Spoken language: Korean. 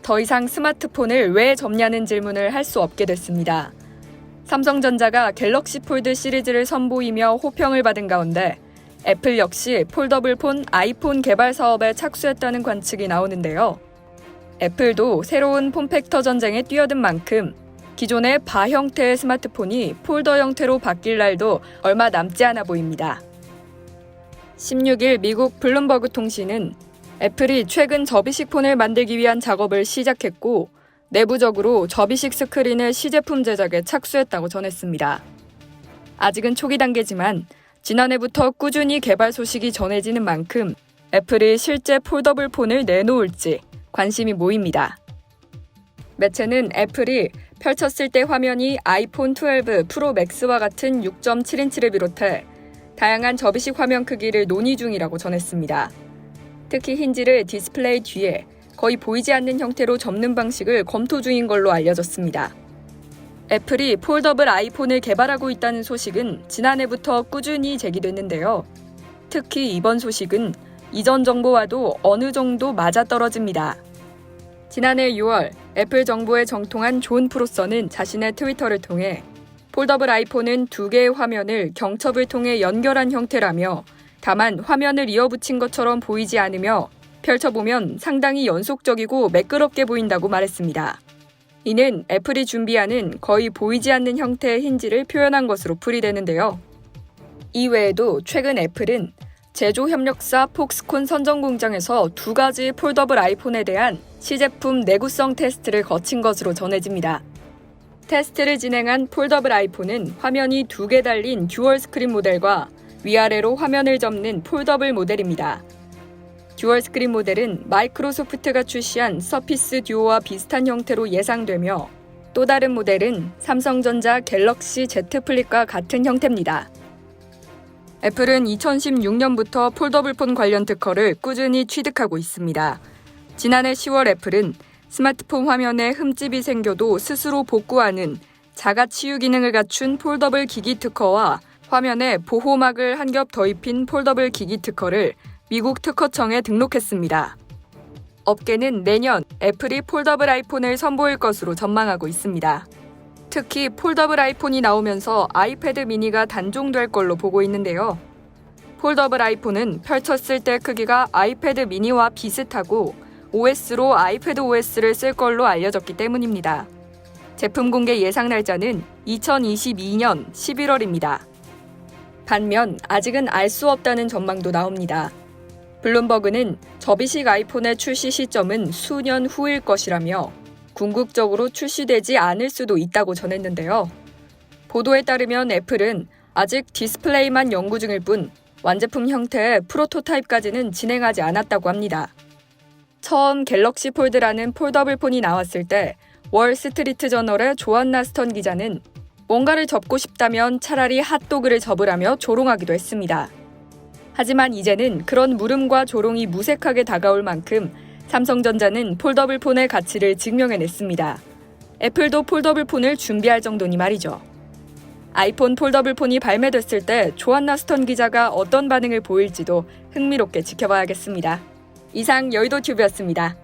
더 이상 스마트폰을 왜 접냐는 질문을 할 수 없게 됐습니다. 삼성전자가 갤럭시 폴드 시리즈를 선보이며 호평을 받은 가운데 애플 역시 폴더블 폰 아이폰 개발 사업에 착수했다는 관측이 나오는데요. 애플도 새로운 폼팩터 전쟁에 뛰어든 만큼 기존의 바 형태의 스마트폰이 폴더 형태로 바뀔 날도 얼마 남지 않아 보입니다. 16일 미국 블룸버그 통신은 애플이 최근 접이식 폰을 만들기 위한 작업을 시작했고 내부적으로 접이식 스크린의 시제품 제작에 착수했다고 전했습니다. 아직은 초기 단계지만 지난해부터 꾸준히 개발 소식이 전해지는 만큼 애플이 실제 폴더블 폰을 내놓을지 관심이 모입니다. 매체는 애플이 펼쳤을 때 화면이 아이폰 12 프로 맥스와 같은 6.7인치를 비롯해 다양한 접이식 화면 크기를 논의 중이라고 전했습니다. 특히 힌지를 디스플레이 뒤에 거의 보이지 않는 형태로 접는 방식을 검토 중인 걸로 알려졌습니다. 애플이 폴더블 아이폰을 개발하고 있다는 소식은 지난해부터 꾸준히 제기됐는데요. 특히 이번 소식은 이전 정보와도 어느 정도 맞아떨어집니다. 지난해 6월 애플 정보에 정통한 존 프로서는 자신의 트위터를 통해 폴더블 아이폰은 두 개의 화면을 경첩을 통해 연결한 형태라며 다만 화면을 이어붙인 것처럼 보이지 않으며 펼쳐보면 상당히 연속적이고 매끄럽게 보인다고 말했습니다. 이는 애플이 준비하는 거의 보이지 않는 형태의 힌지를 표현한 것으로 풀이되는데요. 이외에도 최근 애플은 제조 협력사 폭스콘 선정 공장에서 두 가지 폴더블 아이폰에 대한 시제품 내구성 테스트를 거친 것으로 전해집니다. 테스트를 진행한 폴더블 아이폰은 화면이 두 개 달린 듀얼 스크린 모델과 위아래로 화면을 접는 폴더블 모델입니다. 듀얼 스크린 모델은 마이크로소프트가 출시한 서피스 듀오와 비슷한 형태로 예상되며 또 다른 모델은 삼성전자 갤럭시 Z 플립과 같은 형태입니다. 애플은 2016년부터 폴더블 폰 관련 특허를 꾸준히 취득하고 있습니다. 지난해 10월 애플은 스마트폰 화면에 흠집이 생겨도 스스로 복구하는 자가 치유 기능을 갖춘 폴더블 기기 특허와 화면에 보호막을 한 겹 더 입힌 폴더블 기기 특허를 미국 특허청에 등록했습니다. 업계는 내년 애플이 폴더블 아이폰을 선보일 것으로 전망하고 있습니다. 특히 폴더블 아이폰이 나오면서 아이패드 미니가 단종될 걸로 보고 있는데요. 폴더블 아이폰은 펼쳤을 때 크기가 아이패드 미니와 비슷하고 OS로 아이패드 OS를 쓸 걸로 알려졌기 때문입니다. 제품 공개 예상 날짜는 2022년 11월입니다. 반면 아직은 알 수 없다는 전망도 나옵니다. 블룸버그는 접이식 아이폰의 출시 시점은 수년 후일 것이라며 궁극적으로 출시되지 않을 수도 있다고 전했는데요. 보도에 따르면 애플은 아직 디스플레이만 연구 중일 뿐 완제품 형태의 프로토타입까지는 진행하지 않았다고 합니다. 처음 갤럭시 폴드라는 폴더블 폰이 나왔을 때 월스트리트 저널의 조안나 스턴 기자는 뭔가를 접고 싶다면 차라리 핫도그를 접으라며 조롱하기도 했습니다. 하지만 이제는 그런 물음과 조롱이 무색하게 다가올 만큼 삼성전자는 폴더블 폰의 가치를 증명해냈습니다. 애플도 폴더블 폰을 준비할 정도니 말이죠. 아이폰 폴더블 폰이 발매됐을 때 조안나 스턴 기자가 어떤 반응을 보일지도 흥미롭게 지켜봐야겠습니다. 이상 여의도 튜브였습니다.